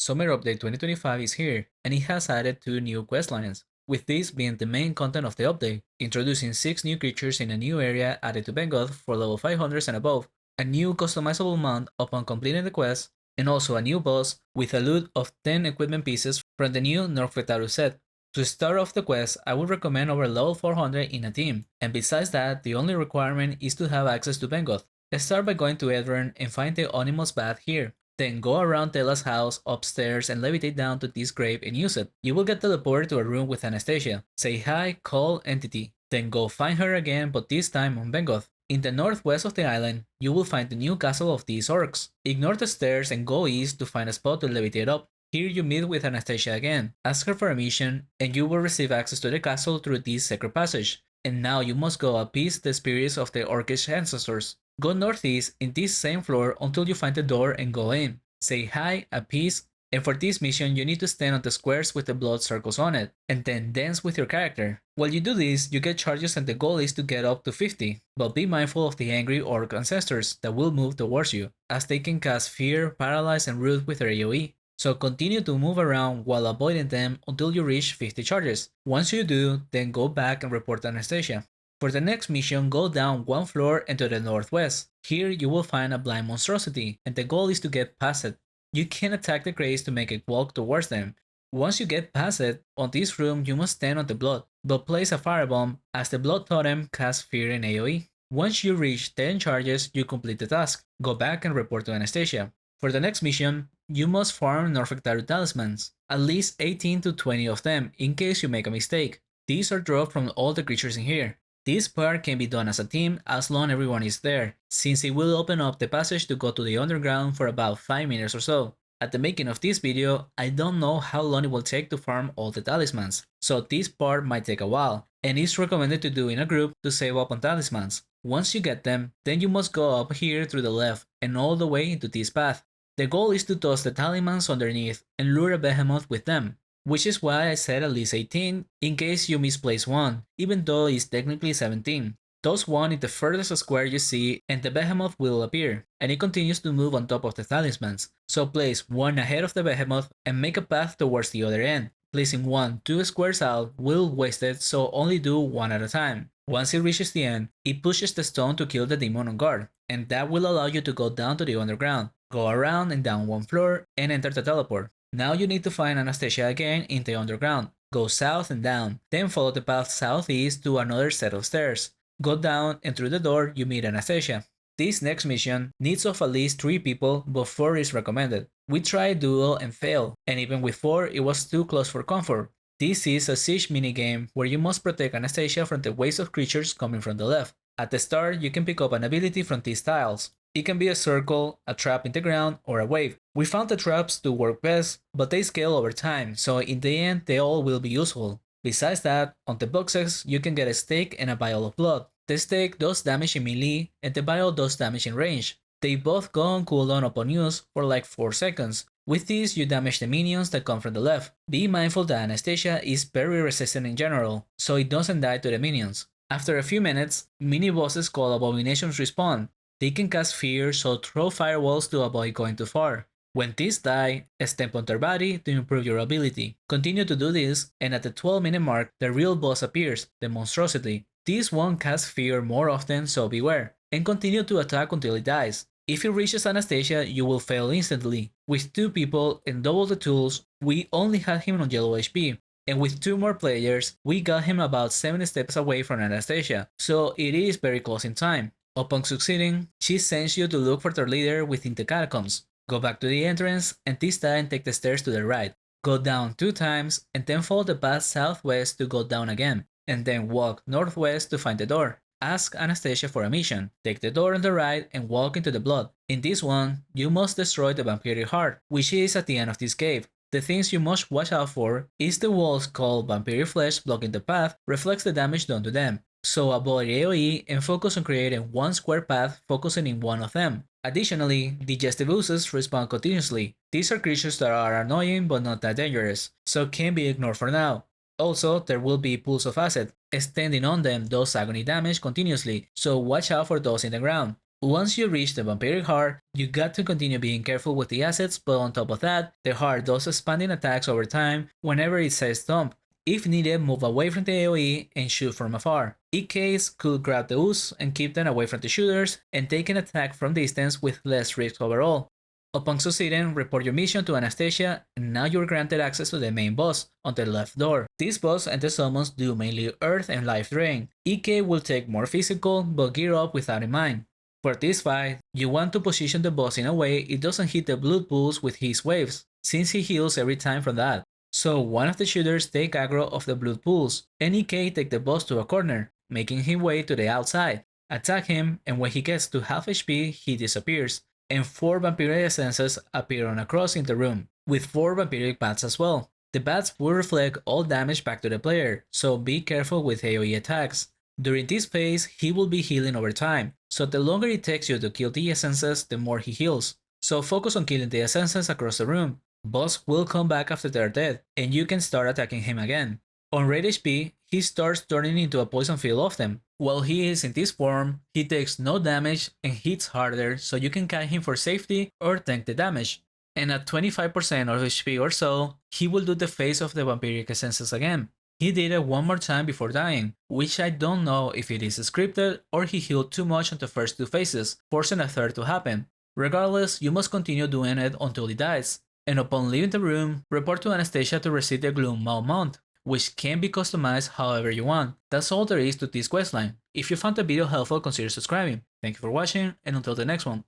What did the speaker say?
Summer Update 2025 is here, and it has added 2 new questlines, with this being the main content of the update, introducing 6 new creatures in a new area added to Bengoth for level 500 and above, a new customizable mount upon completing the quest, and also a new boss with a loot of 10 equipment pieces from the new Vladrukh set. To start off the quest, I would recommend over level 400 in a team, and besides that, the only requirement is to have access to Bengoth. Start by going to Edron and find the Onimus bath here. Then go around Tella's house, upstairs, and levitate down to this grave and use it. You will get teleported to a room with Anastasia. Say hi, call entity. Then go find her again, but this time on Bengoth. In the northwest of the island, you will find the new castle of these orcs. Ignore the stairs and go east to find a spot to levitate up. Here you meet with Anastasia again. Ask her for a mission, and you will receive access to the castle through this secret passage. And now you must go appease the spirits of the orcish ancestors. Go northeast in this same floor until you find the door and go in. Say hi, appease, and for this mission you need to stand on the squares with the blood circles on it, and then dance with your character. While you do this, you get charges and the goal is to get up to 50, but be mindful of the angry orc ancestors that will move towards you, as they can cast fear, paralyze, and root with their AoE. So continue to move around while avoiding them until you reach 50 charges. Once you do, then go back and report to Anastasia. For the next mission, go down one floor and to the northwest. Here you will find a blind monstrosity, and the goal is to get past it. You can attack the graves to make it walk towards them. Once you get past it, on this room you must stand on the blood, but place a firebomb as the blood totem casts fear and AoE. Once you reach 10 charges, you complete the task. Go back and report to Anastasia. For the next mission, you must farm Norfektaru talismans, at least 18 to 20 of them in case you make a mistake. These are dropped from all the creatures in here. This part can be done as a team as long as everyone is there, since it will open up the passage to go to the underground for about 5 minutes or so. At the making of this video, I don't know how long it will take to farm all the talismans, so this part might take a while, and it's recommended to do in a group to save up on talismans. Once you get them, then you must go up here through the left and all the way into this path. The goal is to toss the talismans underneath and lure a behemoth with them, which is why I said at least 18 in case you misplace one, even though it's technically 17. Toss one in the furthest square you see and the behemoth will appear, and it continues to move on top of the talismans, so place one ahead of the behemoth and make a path towards the other end. Placing one 2 squares out will waste it, so only do one at a time. Once it reaches the end, it pushes the stone to kill the demon on guard, and that will allow you to go down to the underground, go around and down one floor, and enter the teleport. Now you need to find Anastasia again in the underground. Go south and down, then follow the path southeast to another set of stairs. Go down and through the door you meet Anastasia. This next mission needs of at least 3 people, but 4 is recommended. We tried duo and failed, and even with 4 it was too close for comfort. This is a siege minigame where you must protect Anastasia from the waves of creatures coming from the left. At the start you can pick up an ability from these tiles. It can be a circle, a trap in the ground, or a wave. We found the traps to work best, but they scale over time, so in the end they all will be useful. Besides that, on the boxes you can get a stake and a vial of blood. The stake does damage in melee, and the vial does damage in range. They both go on cooldown upon use for like 4 seconds. With this you damage the minions that come from the left. Be mindful that Anastasia is very resistant in general, so it doesn't die to the minions. After a few minutes, mini bosses called abominations respawn. They can cast fear, so throw firewalls to avoid going too far. When these die, stamp on their body to improve your ability. Continue to do this, and at the 12-minute mark, the real boss appears, the monstrosity. This one casts fear more often, so beware, and continue to attack until it dies. If it reaches Anastasia, you will fail instantly. With 2 people and double the tools, we only had him on yellow HP. And with 2 more players, we got him about 7 steps away from Anastasia, so it is very close in time. Upon succeeding, she sends you to look for their leader within the catacombs. Go back to the entrance, and this time take the stairs to the right. Go down 2 times, and then follow the path southwest to go down again, and then walk northwest to find the door. Ask Anastasia for a mission. Take the door on the right and walk into the blood. In this one, you must destroy the vampiric heart, which is at the end of this cave. The things you must watch out for is the walls called vampiric flesh blocking the path reflects the damage done to them. So avoid AoE and focus on creating one square path focusing in one of them. Additionally, digestive oozes respawn continuously. These are creatures that are annoying but not that dangerous, so can be ignored for now. Also, there will be pools of acid. Standing on them does agony damage continuously, so watch out for those in the ground. Once you reach the vampiric heart, you got to continue being careful with the assets, but on top of that, the heart does expanding attacks over time whenever it says dump. If needed, move away from the AoE and shoot from afar. EKs could grab the ooze and keep them away from the shooters and take an attack from distance with less risk overall. Upon succeeding, report your mission to Anastasia, and now you're granted access to the main boss on the left door. This boss and the summons do mainly earth and life drain. EK will take more physical, but gear up with that in mind. For this fight, you want to position the boss in a way it doesn't hit the blood pools with his waves, since he heals every time from that. So one of the shooters take aggro of the blood pools, and EK take the boss to a corner, making him way to the outside. Attack him, and when he gets to half HP, he disappears, and 4 vampiric essences appear on a cross in the room, with 4 vampiric bats as well. The bats will reflect all damage back to the player, so be careful with AoE attacks. During this phase, he will be healing over time, so the longer it takes you to kill the essences, the more he heals. So focus on killing the essences across the room. Boss will come back after they're dead, and you can start attacking him again. On red HP, he starts turning into a poison field of them. While he is in this form, he takes no damage and hits harder, so you can kite him for safety or tank the damage. And at 25% of HP or so, he will do the phase of the vampiric essences again. He did it one more time before dying, which I don't know if it is scripted or he healed too much on the first 2 phases, forcing a third to happen. Regardless, you must continue doing it until he dies. And upon leaving the room, report to Anastasia to receive the Gloom Maul mount, which can be customized however you want. That's all there is to this questline. If you found the video helpful, consider subscribing. Thank you for watching, and until the next one.